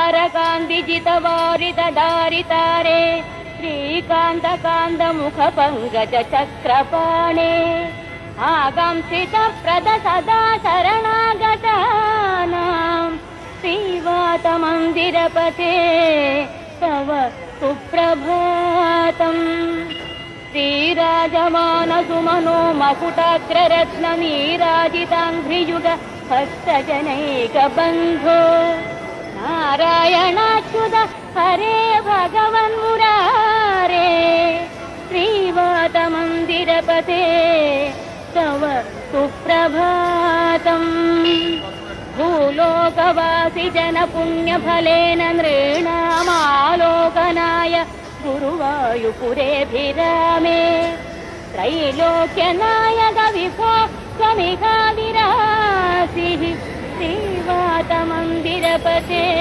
तारकान्दिजितवारितदारितारे श्रीकान्तकान्तमुखपङ्कजचक्रपाणे आगंसितप्रद सदा शरणागतानां श्रीवातमन्दिरपते तव सुप्रभातम्। श्रीराजमानसुमनो मकुटाग्ररत्ननीराजिताङ्घ्रियुग भक्तजनैकबन्धो नारायणाच्युत हरे भगवन्मुरारे श्रीवातमन्दिरपते तव सुप्रभातम्। भूलोकवासि जनपुण्यफलेन नृणामालोकनाय गुरुवायुपुरेऽभिरामे त्रैलोक्यनायक विभो त्वमिहाविरासिः श्रीवातमन्दिरपते।